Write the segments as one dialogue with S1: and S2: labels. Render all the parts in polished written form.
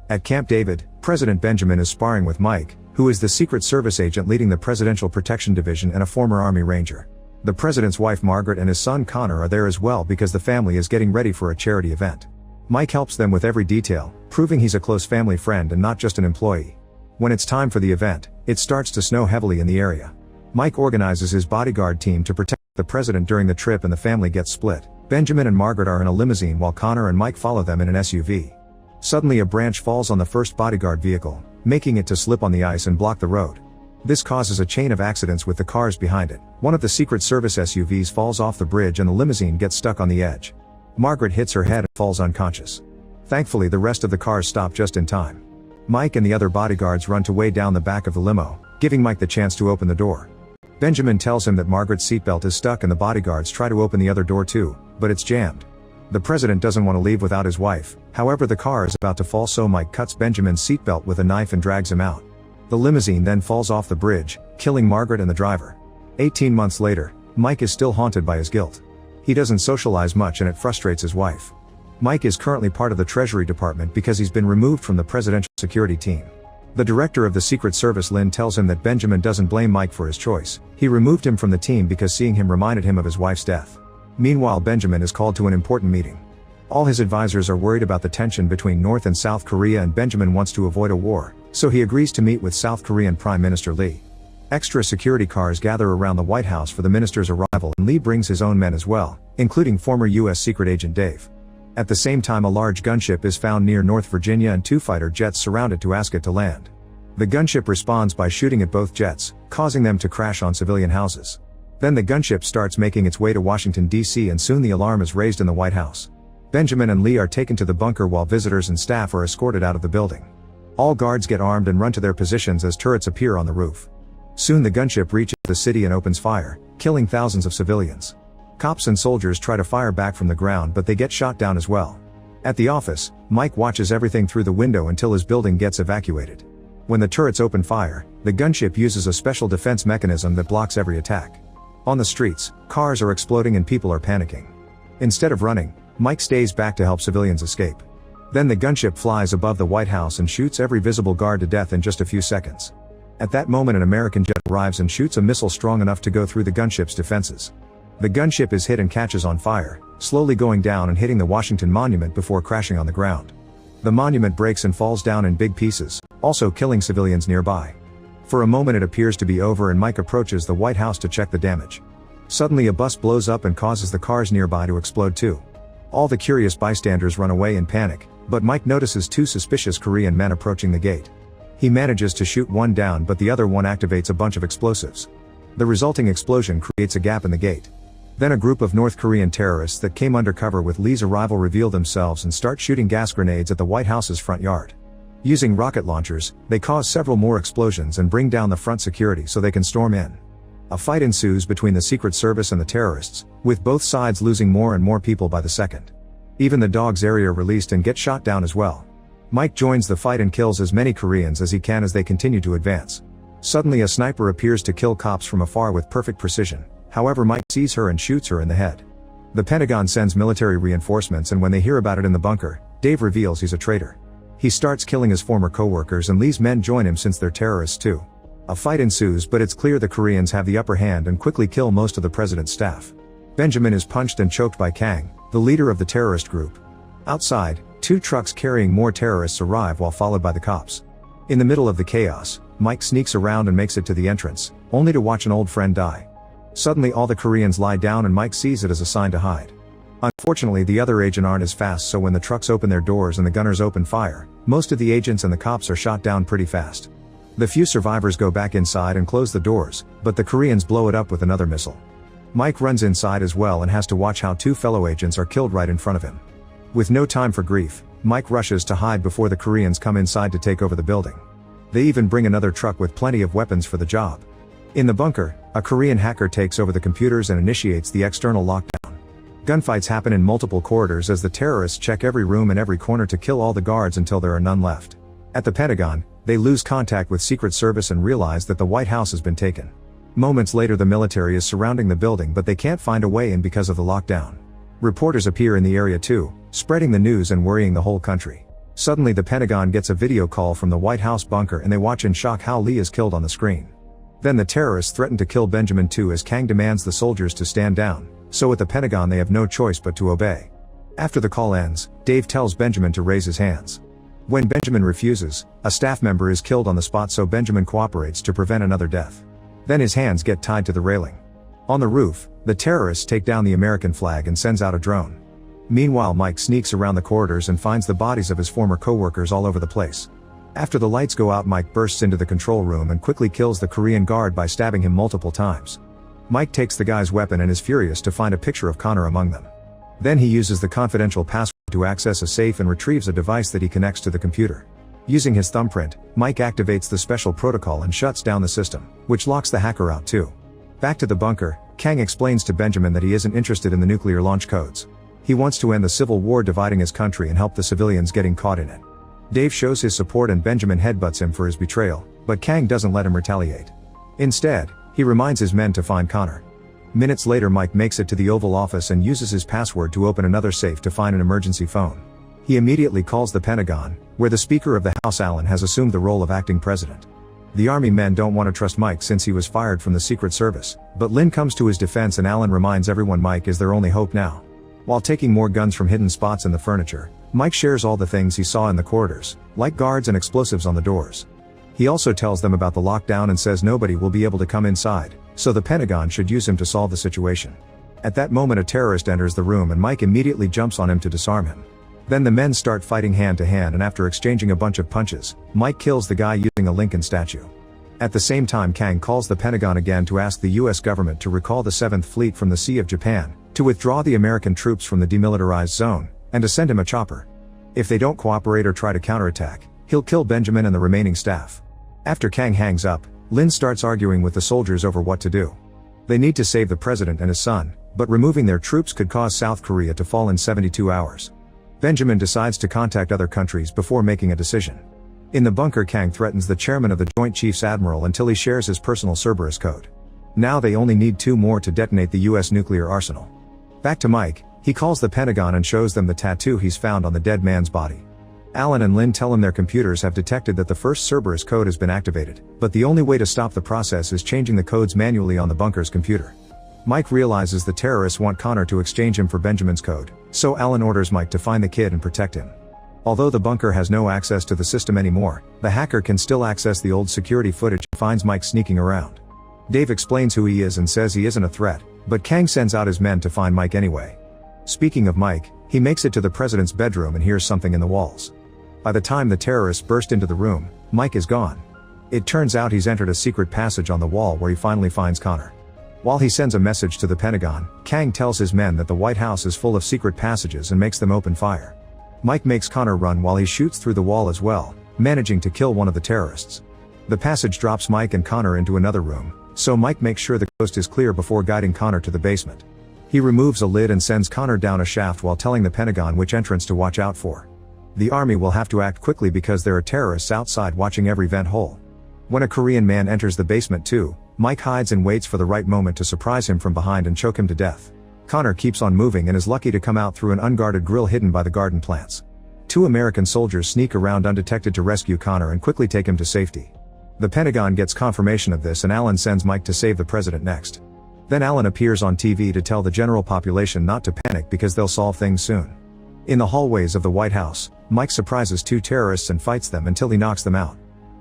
S1: At Camp David, President Benjamin is sparring with Mike, who is the Secret Service agent leading the Presidential Protection Division and a former Army Ranger. The president's wife Margaret and his son Connor are there as well because the family is getting ready for a charity event. Mike helps them with every detail, proving he's a close family friend and not just an employee. When it's time for the event, it starts to snow heavily in the area. Mike organizes his bodyguard team to protect the president during the trip and the family gets split. Benjamin and Margaret are in a limousine while Connor and Mike follow them in an SUV. Suddenly a branch falls on the first bodyguard vehicle, making it to slip on the ice and block the road. This causes a chain of accidents with the cars behind it. One of the Secret Service SUVs falls off the bridge and the limousine gets stuck on the edge. Margaret hits her head and falls unconscious. Thankfully the rest of the cars stop just in time. Mike and the other bodyguards run to way down the back of the limo, giving Mike the chance to open the door. Benjamin tells him that Margaret's seatbelt is stuck and the bodyguards try to open the other door too, but it's jammed. The president doesn't want to leave without his wife, however the car is about to fall so Mike cuts Benjamin's seatbelt with a knife and drags him out. The limousine then falls off the bridge, killing Margaret and the driver. 18 months later, Mike is still haunted by his guilt. He doesn't socialize much and it frustrates his wife. Mike is currently part of the Treasury Department because he's been removed from the presidential security team. The director of the Secret Service Lynn tells him that Benjamin doesn't blame Mike for his choice. He removed him from the team because seeing him reminded him of his wife's death. Meanwhile Benjamin is called to an important meeting. All his advisors are worried about the tension between North and South Korea and Benjamin wants to avoid a war, so he agrees to meet with South Korean Prime Minister Lee. Extra security cars gather around the White House for the minister's arrival and Lee brings his own men as well, including former U.S. Secret Agent Dave. At the same time a large gunship is found near North Virginia and two fighter jets surround it to ask it to land. The gunship responds by shooting at both jets, causing them to crash on civilian houses. Then the gunship starts making its way to Washington, D.C. and soon the alarm is raised in the White House. Benjamin and Lee are taken to the bunker while visitors and staff are escorted out of the building. All guards get armed and run to their positions as turrets appear on the roof. Soon the gunship reaches the city and opens fire, killing thousands of civilians. Cops and soldiers try to fire back from the ground but they get shot down as well. At the office, Mike watches everything through the window until his building gets evacuated. When the turrets open fire, the gunship uses a special defense mechanism that blocks every attack. On the streets, cars are exploding and people are panicking. Instead of running, Mike stays back to help civilians escape. Then the gunship flies above the White House and shoots every visible guard to death in just a few seconds. At that moment an American jet arrives and shoots a missile strong enough to go through the gunship's defenses. The gunship is hit and catches on fire, slowly going down and hitting the Washington Monument before crashing on the ground. The monument breaks and falls down in big pieces, also killing civilians nearby. For a moment it appears to be over and Mike approaches the White House to check the damage. Suddenly a bus blows up and causes the cars nearby to explode too. All the curious bystanders run away in panic, but Mike notices two suspicious Korean men approaching the gate. He manages to shoot one down but the other one activates a bunch of explosives. The resulting explosion creates a gap in the gate. Then a group of North Korean terrorists that came undercover with Lee's arrival reveal themselves and start shooting gas grenades at the White House's front yard. Using rocket launchers, they cause several more explosions and bring down the front security so they can storm in. A fight ensues between the Secret Service and the terrorists, with both sides losing more and more people by the second. Even the dogs are released and get shot down as well. Mike joins the fight and kills as many Koreans as he can as they continue to advance. Suddenly a sniper appears to kill cops from afar with perfect precision. However Mike sees her and shoots her in the head. The Pentagon sends military reinforcements and when they hear about it in the bunker, Dave reveals he's a traitor. He starts killing his former co-workers and Lee's men join him since they're terrorists too. A fight ensues but it's clear the Koreans have the upper hand and quickly kill most of the president's staff. Benjamin is punched and choked by Kang, the leader of the terrorist group. Outside, two trucks carrying more terrorists arrive while followed by the cops. In the middle of the chaos, Mike sneaks around and makes it to the entrance, only to watch an old friend die. Suddenly all the Koreans lie down and Mike sees it as a sign to hide. Unfortunately the other agents aren't as fast so when the trucks open their doors and the gunners open fire, most of the agents and the cops are shot down pretty fast. The few survivors go back inside and close the doors, but the Koreans blow it up with another missile. Mike runs inside as well and has to watch how two fellow agents are killed right in front of him. With no time for grief, Mike rushes to hide before the Koreans come inside to take over the building. They even bring another truck with plenty of weapons for the job. In the bunker, a Korean hacker takes over the computers and initiates the external lockdown. Gunfights happen in multiple corridors as the terrorists check every room and every corner to kill all the guards until there are none left. At the Pentagon, they lose contact with Secret Service and realize that the White House has been taken. Moments later the military is surrounding the building but they can't find a way in because of the lockdown. Reporters appear in the area too, spreading the news and worrying the whole country. Suddenly the Pentagon gets a video call from the White House bunker and they watch in shock how Lee is killed on the screen. Then the terrorists threaten to kill Benjamin too as Kang demands the soldiers to stand down, so at the Pentagon they have no choice but to obey. After the call ends, Dave tells Benjamin to raise his hands. When Benjamin refuses, a staff member is killed on the spot, so Benjamin cooperates to prevent another death. Then his hands get tied to the railing. On the roof, the terrorists take down the American flag and sends out a drone. Meanwhile, Mike sneaks around the corridors and finds the bodies of his former co-workers all over the place. After the lights go out, Mike bursts into the control room and quickly kills the Korean guard by stabbing him multiple times. Mike takes the guy's weapon and is furious to find a picture of Connor among them. Then he uses the confidential password to access a safe and retrieves a device that he connects to the computer. Using his thumbprint, Mike activates the special protocol and shuts down the system, which locks the hacker out too. Back to the bunker, Kang explains to Benjamin that he isn't interested in the nuclear launch codes. He wants to end the civil war dividing his country and help the civilians getting caught in it. Dave shows his support and Benjamin headbutts him for his betrayal, but Kang doesn't let him retaliate. Instead, he reminds his men to find Connor. Minutes later, Mike makes it to the Oval Office and uses his password to open another safe to find an emergency phone. He immediately calls the Pentagon, where the Speaker of the House Allen has assumed the role of acting president. The army men don't want to trust Mike since he was fired from the Secret Service, but Lynn comes to his defense and Allen reminds everyone Mike is their only hope now. While taking more guns from hidden spots in the furniture, Mike shares all the things he saw in the corridors, like guards and explosives on the doors. He also tells them about the lockdown and says nobody will be able to come inside, so the Pentagon should use him to solve the situation. At that moment, a terrorist enters the room and Mike immediately jumps on him to disarm him. Then the men start fighting hand to hand, and after exchanging a bunch of punches, Mike kills the guy using a Lincoln statue. At the same time, Kang calls the Pentagon again to ask the US government to recall the 7th Fleet from the Sea of Japan, to withdraw the American troops from the demilitarized zone, and to send him a chopper. If they don't cooperate or try to counterattack, he'll kill Benjamin and the remaining staff. After Kang hangs up, Lin starts arguing with the soldiers over what to do. They need to save the president and his son, but removing their troops could cause South Korea to fall in 72 hours. Benjamin decides to contact other countries before making a decision. In the bunker, Kang threatens the chairman of the Joint Chiefs Admiral until he shares his personal Cerberus code. Now they only need 2 more to detonate the US nuclear arsenal. Back to Mike, he calls the Pentagon and shows them the tattoo he's found on the dead man's body. Alan and Lynn tell him their computers have detected that the first Cerberus code has been activated, but the only way to stop the process is changing the codes manually on the bunker's computer. Mike realizes the terrorists want Connor to exchange him for Benjamin's code, so Alan orders Mike to find the kid and protect him. Although the bunker has no access to the system anymore, the hacker can still access the old security footage and finds Mike sneaking around. Dave explains who he is and says he isn't a threat, but Kang sends out his men to find Mike anyway. Speaking of Mike, he makes it to the president's bedroom and hears something in the walls. By the time the terrorists burst into the room, Mike is gone. It turns out he's entered a secret passage on the wall where he finally finds Connor. While he sends a message to the Pentagon, Kang tells his men that the White House is full of secret passages and makes them open fire. Mike makes Connor run while he shoots through the wall as well, managing to kill one of the terrorists. The passage drops Mike and Connor into another room, so Mike makes sure the coast is clear before guiding Connor to the basement. He removes a lid and sends Connor down a shaft while telling the Pentagon which entrance to watch out for. The army will have to act quickly because there are terrorists outside watching every vent hole. When a Korean man enters the basement too, Mike hides and waits for the right moment to surprise him from behind and choke him to death. Connor keeps on moving and is lucky to come out through an unguarded grill hidden by the garden plants. 2 American soldiers sneak around undetected to rescue Connor and quickly take him to safety. The Pentagon gets confirmation of this and Alan sends Mike to save the president next. Then Alan appears on TV to tell the general population not to panic because they'll solve things soon. In the hallways of the White House, Mike surprises 2 terrorists and fights them until he knocks them out.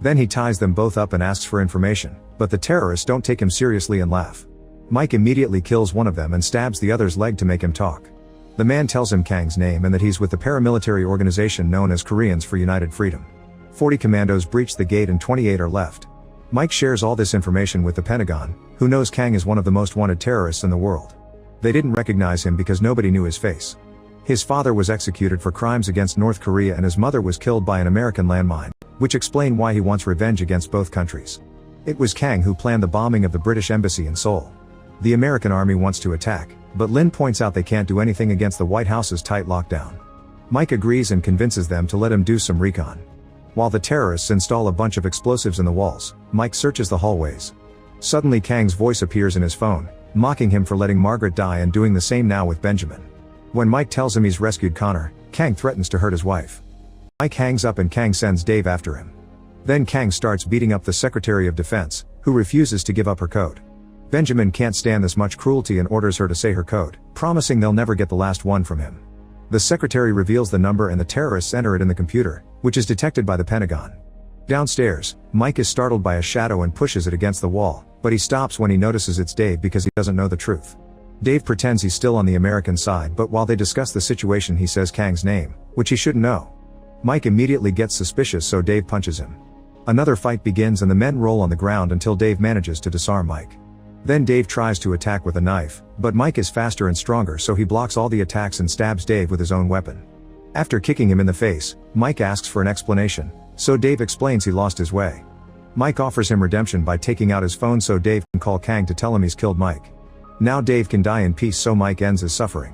S1: Then he ties them both up and asks for information, but the terrorists don't take him seriously and laugh. Mike immediately kills one of them and stabs the other's leg to make him talk. The man tells him Kang's name and that he's with the paramilitary organization known as Koreans for United Freedom. 40 commandos breach the gate and 28 are left. Mike shares all this information with the Pentagon, who knows Kang is one of the most wanted terrorists in the world. They didn't recognize him because nobody knew his face. His father was executed for crimes against North Korea and his mother was killed by an American landmine, which explain why he wants revenge against both countries. It was Kang who planned the bombing of the British embassy in Seoul. The American army wants to attack, but Lin points out they can't do anything against the White House's tight lockdown. Mike agrees and convinces them to let him do some recon. While the terrorists install a bunch of explosives in the walls, Mike searches the hallways. Suddenly Kang's voice appears in his phone, mocking him for letting Margaret die and doing the same now with Benjamin. When Mike tells him he's rescued Connor, Kang threatens to hurt his wife. Mike hangs up and Kang sends Dave after him. Then Kang starts beating up the Secretary of Defense, who refuses to give up her code. Benjamin can't stand this much cruelty and orders her to say her code, promising they'll never get the last one from him. The secretary reveals the number and the terrorists enter it in the computer, which is detected by the Pentagon. Downstairs, Mike is startled by a shadow and pushes it against the wall, but he stops when he notices it's Dave because he doesn't know the truth. Dave pretends he's still on the American side, but while they discuss the situation he says Kang's name, which he shouldn't know. Mike immediately gets suspicious, so Dave punches him. Another fight begins and the men roll on the ground until Dave manages to disarm Mike. Then Dave tries to attack with a knife, but Mike is faster and stronger, so he blocks all the attacks and stabs Dave with his own weapon. After kicking him in the face, Mike asks for an explanation, so Dave explains he lost his way. Mike offers him redemption by taking out his phone so Dave can call Kang to tell him he's killed Mike. Now Dave can die in peace, so Mike ends his suffering.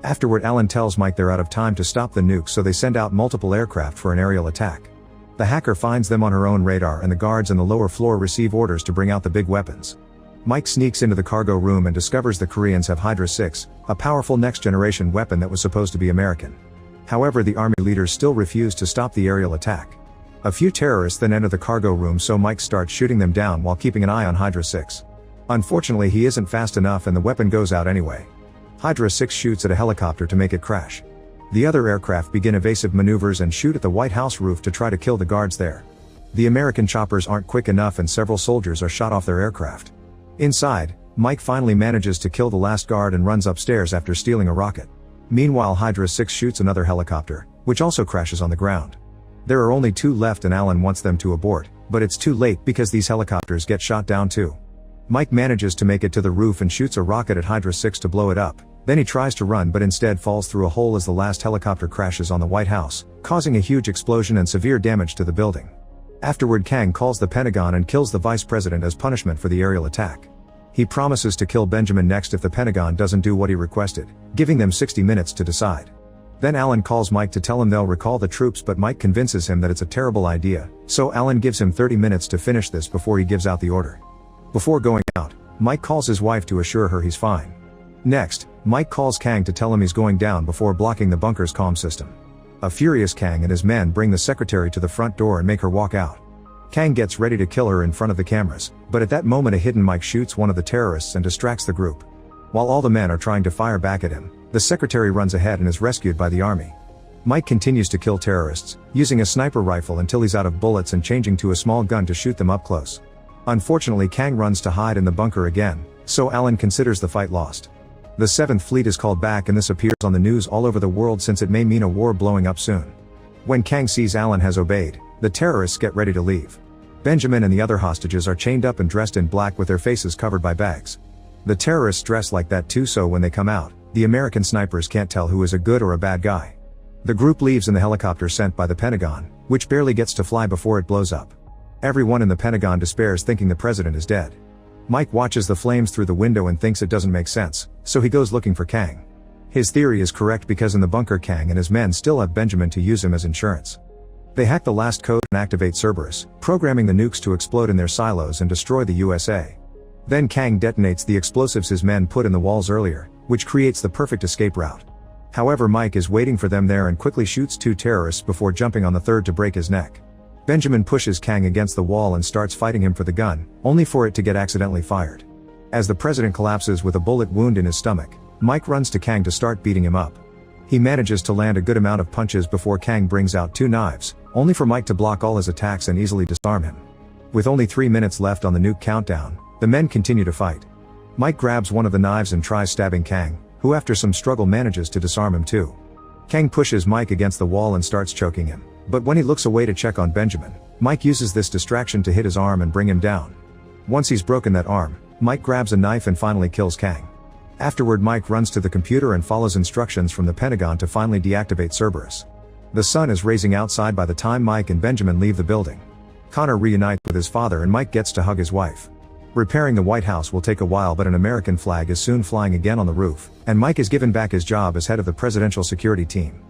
S1: Afterward, Alan tells Mike they're out of time to stop the nuke, so they send out multiple aircraft for an aerial attack. The hacker finds them on her own radar and the guards on the lower floor receive orders to bring out the big weapons. Mike sneaks into the cargo room and discovers the Koreans have Hydra 6, a powerful next-generation weapon that was supposed to be American. However, the army leaders still refuse to stop the aerial attack. A few terrorists then enter the cargo room, so Mike starts shooting them down while keeping an eye on Hydra 6. Unfortunately, he isn't fast enough and the weapon goes out anyway. Hydra 6 shoots at a helicopter to make it crash. The other aircraft begin evasive maneuvers and shoot at the White House roof to try to kill the guards there. The American choppers aren't quick enough and several soldiers are shot off their aircraft. Inside, Mike finally manages to kill the last guard and runs upstairs after stealing a rocket. Meanwhile, Hydra 6 shoots another helicopter, which also crashes on the ground. There are only 2 left and Alan wants them to abort, but it's too late because these helicopters get shot down too. Mike manages to make it to the roof and shoots a rocket at Hydra 6 to blow it up. Then he tries to run but instead falls through a hole as the last helicopter crashes on the White House, causing a huge explosion and severe damage to the building. Afterward, Kang calls the Pentagon and kills the vice president as punishment for the aerial attack. He promises to kill Benjamin next if the Pentagon doesn't do what he requested, giving them 60 minutes to decide. Then Alan calls Mike to tell him they'll recall the troops, but Mike convinces him that it's a terrible idea, so Alan gives him 30 minutes to finish this before he gives out the order. Before going out, Mike calls his wife to assure her he's fine. Next, Mike calls Kang to tell him he's going down before blocking the bunker's comm system. A furious Kang and his men bring the secretary to the front door and make her walk out. Kang gets ready to kill her in front of the cameras, but at that moment a hidden Mike shoots one of the terrorists and distracts the group. While all the men are trying to fire back at him, the secretary runs ahead and is rescued by the army. Mike continues to kill terrorists, using a sniper rifle until he's out of bullets and changing to a small gun to shoot them up close. Unfortunately, Kang runs to hide in the bunker again, so Alan considers the fight lost. The 7th Fleet is called back and this appears on the news all over the world since it may mean a war blowing up soon. When Kang sees Alan has obeyed, the terrorists get ready to leave. Benjamin and the other hostages are chained up and dressed in black with their faces covered by bags. The terrorists dress like that too, so when they come out, the American snipers can't tell who is a good or a bad guy. The group leaves in the helicopter sent by the Pentagon, which barely gets to fly before it blows up. Everyone in the Pentagon despairs, thinking the president is dead. Mike watches the flames through the window and thinks it doesn't make sense, so he goes looking for Kang. His theory is correct because in the bunker Kang and his men still have Benjamin to use him as insurance. They hack the last code and activate Cerberus, programming the nukes to explode in their silos and destroy the USA. Then Kang detonates the explosives his men put in the walls earlier, which creates the perfect escape route. However, Mike is waiting for them there and quickly shoots 2 terrorists before jumping on the third to break his neck. Benjamin pushes Kang against the wall and starts fighting him for the gun, only for it to get accidentally fired. As the president collapses with a bullet wound in his stomach, Mike runs to Kang to start beating him up. He manages to land a good amount of punches before Kang brings out 2 knives, only for Mike to block all his attacks and easily disarm him. With only 3 minutes left on the nuke countdown, the men continue to fight. Mike grabs one of the knives and tries stabbing Kang, who after some struggle manages to disarm him too. Kang pushes Mike against the wall and starts choking him. But when he looks away to check on Benjamin, Mike uses this distraction to hit his arm and bring him down. Once he's broken that arm, Mike grabs a knife and finally kills Kang. Afterward, Mike runs to the computer and follows instructions from the Pentagon to finally deactivate Cerberus. The sun is rising outside by the time Mike and Benjamin leave the building. Connor reunites with his father and Mike gets to hug his wife. Repairing the White House will take a while, but an American flag is soon flying again on the roof, and Mike is given back his job as head of the presidential security team.